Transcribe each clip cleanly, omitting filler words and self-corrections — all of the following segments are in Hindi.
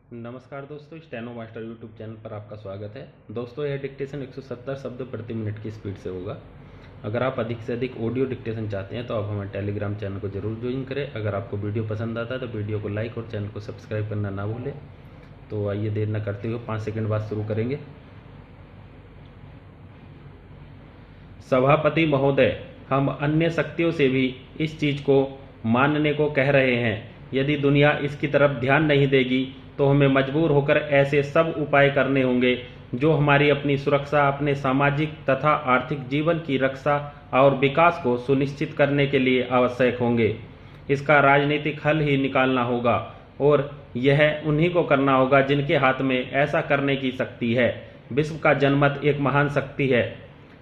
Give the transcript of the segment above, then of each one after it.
नमस्कार दोस्तों, स्टेनो मास्टर यूट्यूब चैनल पर आपका स्वागत है। दोस्तों, यह डिक्टेशन 170 शब्द प्रति मिनट की स्पीड से होगा। अगर आप अधिक से अधिक ऑडियो डिक्टेशन चाहते हैं तो आप हमारे टेलीग्राम चैनल को जरूर ज्वाइन करें। अगर आपको वीडियो पसंद आता है तो वीडियो को लाइक और चैनल को सब्सक्राइब करना ना भूलें। तो आइए देर न करते हुए 5 सेकंड बाद शुरू करेंगे। सभापति महोदय, हम अन्य शक्तियों से भी इस चीज को मानने को कह रहे हैं। यदि दुनिया इसकी तरफ ध्यान नहीं देगी तो हमें मजबूर होकर ऐसे सब उपाय करने होंगे जो हमारी अपनी सुरक्षा, अपने सामाजिक तथा आर्थिक जीवन की रक्षा और विकास को सुनिश्चित करने के लिए आवश्यक होंगे। इसका राजनीतिक हल ही निकालना होगा और यह उन्हीं को करना होगा जिनके हाथ में ऐसा करने की शक्ति है। विश्व का जनमत एक महान शक्ति है।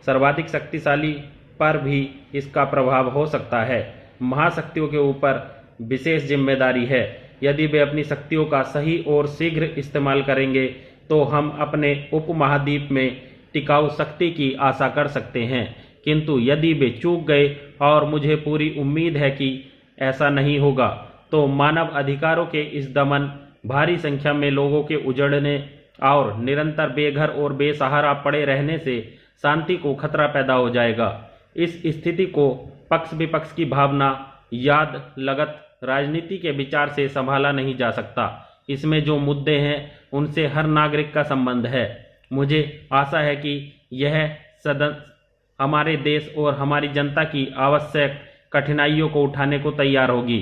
सर्वाधिक शक्तिशाली पर भी इसका प्रभाव हो सकता है। महाशक्तियों के ऊपर विशेष जिम्मेदारी है। यदि वे अपनी शक्तियों का सही और शीघ्र इस्तेमाल करेंगे तो हम अपने उपमहाद्वीप में टिकाऊ शक्ति की आशा कर सकते हैं। किंतु यदि वे चूक गए, और मुझे पूरी उम्मीद है कि ऐसा नहीं होगा, तो मानव अधिकारों के इस दमन, भारी संख्या में लोगों के उजड़ने और निरंतर बेघर और बेसहारा पड़े रहने से शांति को खतरा पैदा हो जाएगा। इस स्थिति को पक्ष विपक्ष की भावना, याद लगत राजनीति के विचार से संभाला नहीं जा सकता। इसमें जो मुद्दे हैं उनसे हर नागरिक का संबंध है। मुझे आशा है कि यह सदन हमारे देश और हमारी जनता की आवश्यक कठिनाइयों को उठाने को तैयार होगी,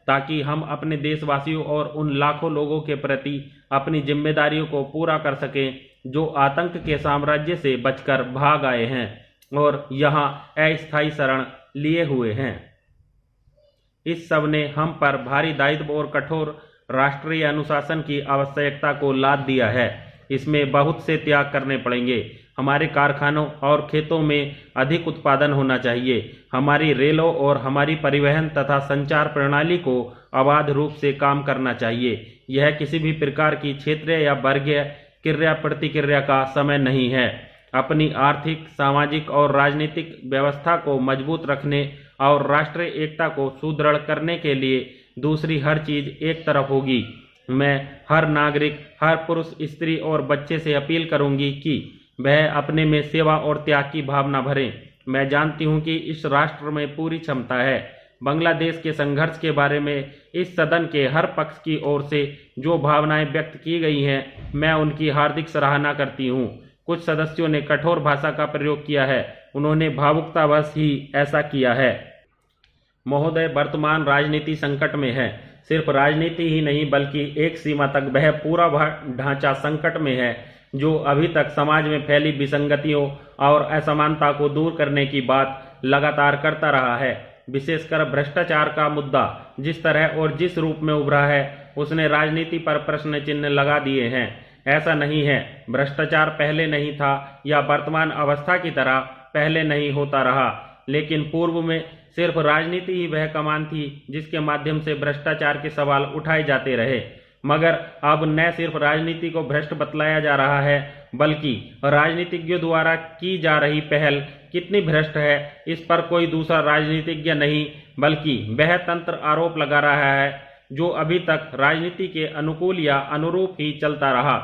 ताकि हम अपने देशवासियों और उन लाखों लोगों के प्रति अपनी जिम्मेदारियों को पूरा कर सकें जो आतंक के साम्राज्य से बचकर भाग आए हैं और यहाँ अस्थायी शरण लिए हुए हैं। इस सब ने हम पर भारी दायित्व और कठोर राष्ट्रीय अनुशासन की आवश्यकता को लाद दिया है। इसमें बहुत से त्याग करने पड़ेंगे। हमारे कारखानों और खेतों में अधिक उत्पादन होना चाहिए। हमारी रेलों और हमारी परिवहन तथा संचार प्रणाली को अबाध रूप से काम करना चाहिए। यह किसी भी प्रकार की क्षेत्रीय या वर्गीय क्रिया प्रतिक्रिया का समय नहीं है। अपनी आर्थिक, सामाजिक और राजनीतिक व्यवस्था को मजबूत रखने और राष्ट्रीय एकता को सुदृढ़ करने के लिए दूसरी हर चीज एक तरफ होगी। मैं हर नागरिक, हर पुरुष, स्त्री और बच्चे से अपील करूंगी कि वह अपने में सेवा और त्याग की भावना भरें। मैं जानती हूं कि इस राष्ट्र में पूरी क्षमता है। बांग्लादेश के संघर्ष के बारे में इस सदन के हर पक्ष की ओर से जो भावनाएं व्यक्त की गई हैं, मैं उनकी हार्दिक सराहना करती हूं। कुछ सदस्यों ने कठोर भाषा का प्रयोग किया है। उन्होंने भावुकतावश ही ऐसा किया है। महोदय, वर्तमान राजनीति संकट में है। सिर्फ राजनीति ही नहीं बल्कि एक सीमा तक वह पूरा ढांचा संकट में है जो अभी तक समाज में फैली विसंगतियों और असमानता को दूर करने की बात लगातार करता रहा है। विशेषकर भ्रष्टाचार का मुद्दा जिस तरह और जिस रूप में उभरा है, उसने राजनीति पर प्रश्न चिन्ह लगा दिए हैं। ऐसा नहीं है भ्रष्टाचार पहले नहीं था या वर्तमान अवस्था की तरह पहले नहीं होता रहा, लेकिन पूर्व में सिर्फ राजनीति ही वह कमान थी जिसके माध्यम से भ्रष्टाचार के सवाल उठाए जाते रहे। मगर अब न सिर्फ राजनीति को भ्रष्ट बतलाया जा रहा है, बल्कि राजनीतिज्ञों द्वारा की जा रही पहल कितनी भ्रष्ट है, इस पर कोई दूसरा राजनीतिज्ञ नहीं बल्कि वह तंत्र आरोप लगा रहा है जो अभी तक राजनीति के अनुकूल या अनुरूप ही चलता रहा।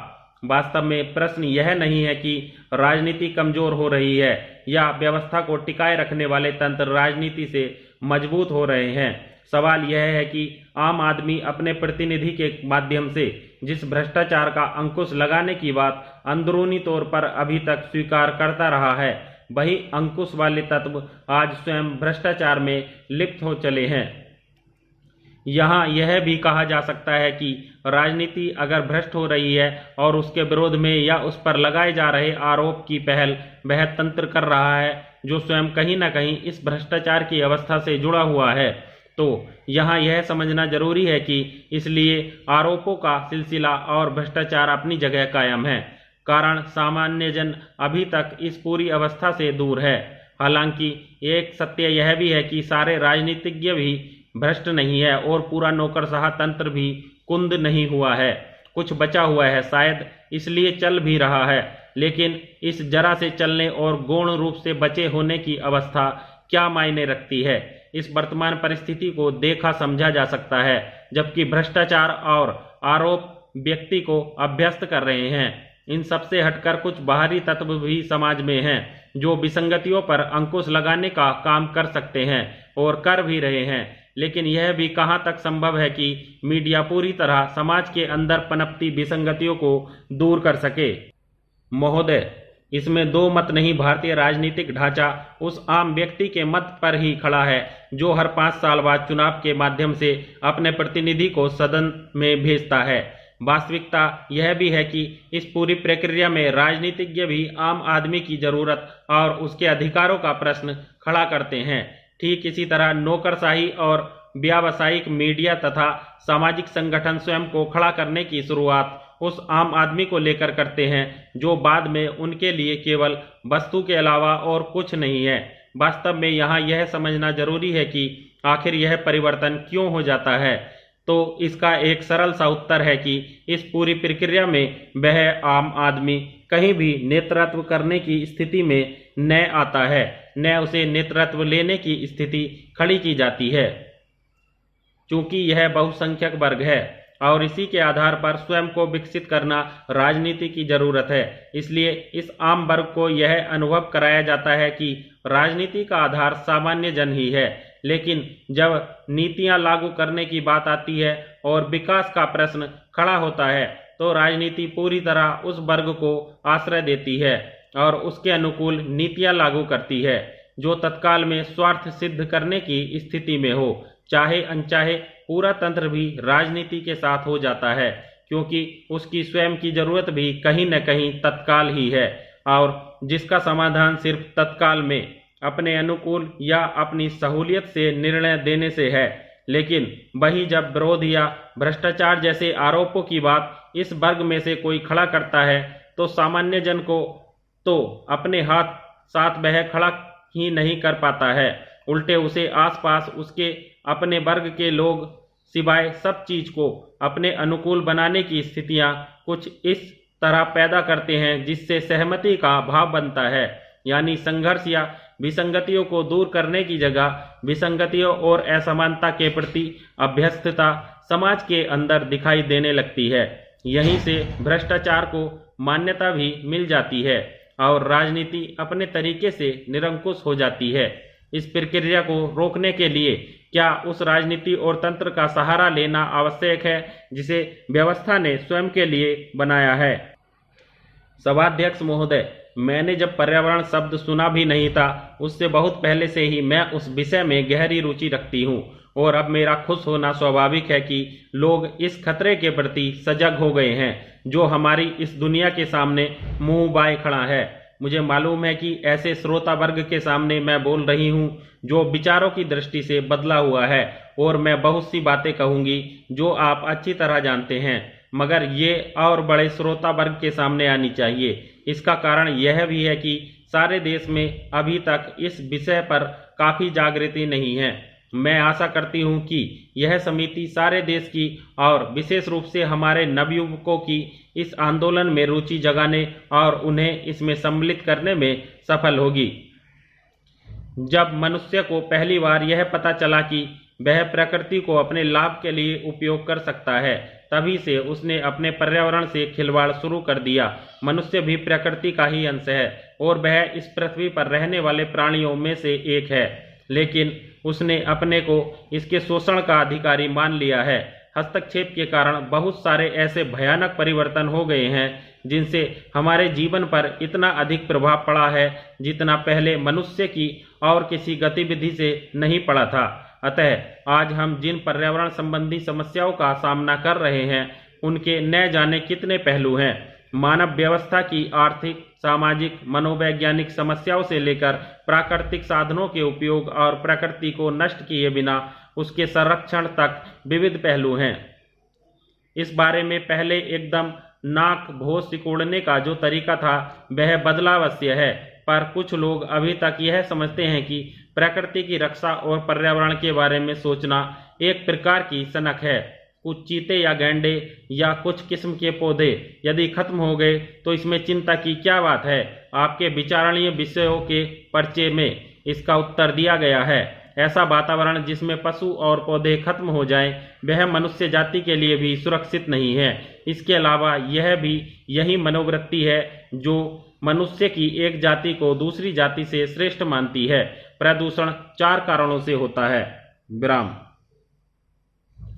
वास्तव में प्रश्न यह नहीं है कि राजनीति कमजोर हो रही है या व्यवस्था को टिकाए रखने वाले तंत्र राजनीति से मजबूत हो रहे हैं। सवाल यह है कि आम आदमी अपने प्रतिनिधि के माध्यम से जिस भ्रष्टाचार का अंकुश लगाने की बात अंदरूनी तौर पर अभी तक स्वीकार करता रहा है, वही अंकुश वाले तत्व आज स्वयं भ्रष्टाचार में लिप्त हो चले हैं। यहाँ यह भी कहा जा सकता है कि राजनीति अगर भ्रष्ट हो रही है और उसके विरोध में या उस पर लगाए जा रहे आरोप की पहल वह तंत्र कर रहा है जो स्वयं कहीं ना कहीं इस भ्रष्टाचार की अवस्था से जुड़ा हुआ है, तो यहाँ यह समझना जरूरी है कि इसलिए आरोपों का सिलसिला और भ्रष्टाचार अपनी जगह कायम है। कारण सामान्य जन अभी तक इस पूरी अवस्था से दूर है। हालांकि एक सत्य यह भी है कि सारे राजनीतिज्ञ भी भ्रष्ट नहीं है और पूरा नौकरशाह तंत्र भी कुंद नहीं हुआ है। कुछ बचा हुआ है, शायद इसलिए चल भी रहा है। लेकिन इस जरा से चलने और गौण रूप से बचे होने की अवस्था क्या मायने रखती है? इस वर्तमान परिस्थिति को देखा समझा जा सकता है, जबकि भ्रष्टाचार और आरोप व्यक्ति को अभ्यस्त कर रहे हैं। इन सबसे हटकर कुछ बाहरी तत्व भी समाज में हैं जो विसंगतियों पर अंकुश लगाने का काम कर सकते हैं और कर भी रहे हैं। लेकिन यह भी कहाँ तक संभव है कि मीडिया पूरी तरह समाज के अंदर पनपती विसंगतियों को दूर कर सके? महोदय, इसमें दो मत नहीं। भारतीय राजनीतिक ढांचा उस आम व्यक्ति के मत पर ही खड़ा है जो हर 5 साल बाद चुनाव के माध्यम से अपने प्रतिनिधि को सदन में भेजता है। वास्तविकता यह भी है कि इस पूरी प्रक्रिया में राजनीतिज्ञ भी आम आदमी की जरूरत और उसके अधिकारों का प्रश्न खड़ा करते हैं। ठीक इसी तरह नौकरशाही और व्यावसायिक मीडिया तथा सामाजिक संगठन स्वयं को खड़ा करने की शुरुआत उस आम आदमी को लेकर करते हैं जो बाद में उनके लिए केवल वस्तु के अलावा और कुछ नहीं है। वास्तव में यहाँ यह समझना जरूरी है कि आखिर यह परिवर्तन क्यों हो जाता है। तो इसका एक सरल सा उत्तर है कि इस पूरी प्रक्रिया में वह आम आदमी कहीं भी नेतृत्व करने की स्थिति में न आता है, न उसे नेतृत्व लेने की स्थिति खड़ी की जाती है। चूंकि यह बहुसंख्यक वर्ग है और इसी के आधार पर स्वयं को विकसित करना राजनीति की जरूरत है, इसलिए इस आम वर्ग को यह अनुभव कराया जाता है कि राजनीति का आधार सामान्य जन ही है। लेकिन जब नीतियां लागू करने की बात आती है और विकास का प्रश्न खड़ा होता है तो राजनीति पूरी तरह उस वर्ग को आश्रय देती है और उसके अनुकूल नीतियां लागू करती है जो तत्काल में स्वार्थ सिद्ध करने की स्थिति में हो। चाहे अनचाहे पूरा तंत्र भी राजनीति के साथ हो जाता है, क्योंकि उसकी स्वयं की जरूरत भी कहीं न कहीं तत्काल ही है और जिसका समाधान सिर्फ तत्काल में अपने अनुकूल या अपनी सहूलियत से निर्णय देने से है। लेकिन वही जब विरोध या भ्रष्टाचार जैसे आरोपों की बात इस वर्ग में से कोई खड़ा करता है तो सामान्य जन को तो अपने हाथ साथ वह खड़ा ही नहीं कर पाता है, उल्टे उसे आसपास उसके अपने वर्ग के लोग सिवाय सब चीज को अपने अनुकूल बनाने की स्थितियां कुछ इस तरह पैदा करते हैं जिससे सहमति का भाव बनता है। यानी संघर्ष या विसंगतियों को दूर करने की जगह विसंगतियों और असमानता के प्रति अभ्यस्तता समाज के अंदर दिखाई देने लगती है। यहीं से भ्रष्टाचार को मान्यता भी मिल जाती है और राजनीति अपने तरीके से निरंकुश हो जाती है। इस प्रक्रिया को रोकने के लिए क्या उस राजनीति और तंत्र का सहारा लेना आवश्यक है जिसे व्यवस्था ने स्वयं के लिए बनाया है? सभाध्यक्ष महोदय, मैंने जब पर्यावरण शब्द सुना भी नहीं था उससे बहुत पहले से ही मैं उस विषय में गहरी रुचि रखती हूँ और अब मेरा खुश होना स्वाभाविक है कि लोग इस खतरे के प्रति सजग हो गए हैं जो हमारी इस दुनिया के सामने मुंह बाए खड़ा है। मुझे मालूम है कि ऐसे श्रोता वर्ग के सामने मैं बोल रही हूँ जो विचारों की दृष्टि से बदला हुआ है और मैं बहुत सी बातें कहूँगी जो आप अच्छी तरह जानते हैं, मगर ये और बड़े श्रोता वर्ग के सामने आनी चाहिए। इसका कारण यह भी है कि सारे देश में अभी तक इस विषय पर काफ़ी जागृति नहीं है। मैं आशा करती हूं कि यह समिति सारे देश की और विशेष रूप से हमारे नवयुवकों की इस आंदोलन में रुचि जगाने और उन्हें इसमें सम्मिलित करने में सफल होगी। जब मनुष्य को पहली बार यह पता चला कि वह प्रकृति को अपने लाभ के लिए उपयोग कर सकता है, तभी से उसने अपने पर्यावरण से खिलवाड़ शुरू कर दिया। मनुष्य भी प्रकृति का ही अंश है और वह इस पृथ्वी पर रहने वाले प्राणियों में से एक है, लेकिन उसने अपने को इसके शोषण का अधिकारी मान लिया है। हस्तक्षेप के कारण बहुत सारे ऐसे भयानक परिवर्तन हो गए हैं जिनसे हमारे जीवन पर इतना अधिक प्रभाव पड़ा है जितना पहले मनुष्य की और किसी गतिविधि से नहीं पड़ा था। अतः आज हम जिन पर्यावरण संबंधी समस्याओं का सामना कर रहे हैं उनके न जाने कितने पहलू हैं। मानव व्यवस्था की आर्थिक, सामाजिक, मनोवैज्ञानिक समस्याओं से लेकर प्राकृतिक साधनों के उपयोग और प्रकृति को नष्ट किए बिना उसके संरक्षण तक विविध पहलू हैं। इस बारे में पहले एकदम नाक भों सिकोड़ने का जो तरीका था वह बदलावश्य है, पर कुछ लोग अभी तक यह समझते हैं कि प्रकृति की रक्षा और पर्यावरण के बारे में सोचना एक प्रकार की सनक है। कुछ चीते या गैंडे या कुछ किस्म के पौधे यदि खत्म हो गए तो इसमें चिंता की क्या बात है? आपके विचारणीय विषयों के पर्चे में इसका उत्तर दिया गया है। ऐसा वातावरण जिसमें पशु और पौधे खत्म हो जाएं, वह मनुष्य जाति के लिए भी सुरक्षित नहीं है। इसके अलावा यह भी यही मनोवृत्ति है जो मनुष्य की एक जाति को दूसरी जाति से श्रेष्ठ मानती है। प्रदूषण 4 कारणों से होता है। विराम।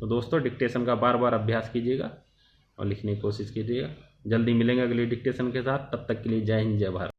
तो दोस्तों, डिक्टेशन का बार बार अभ्यास कीजिएगा और लिखने की कोशिश कीजिएगा। जल्दी मिलेंगे अगली डिक्टेशन के साथ। तब तक के लिए जय हिंद, जय भारत।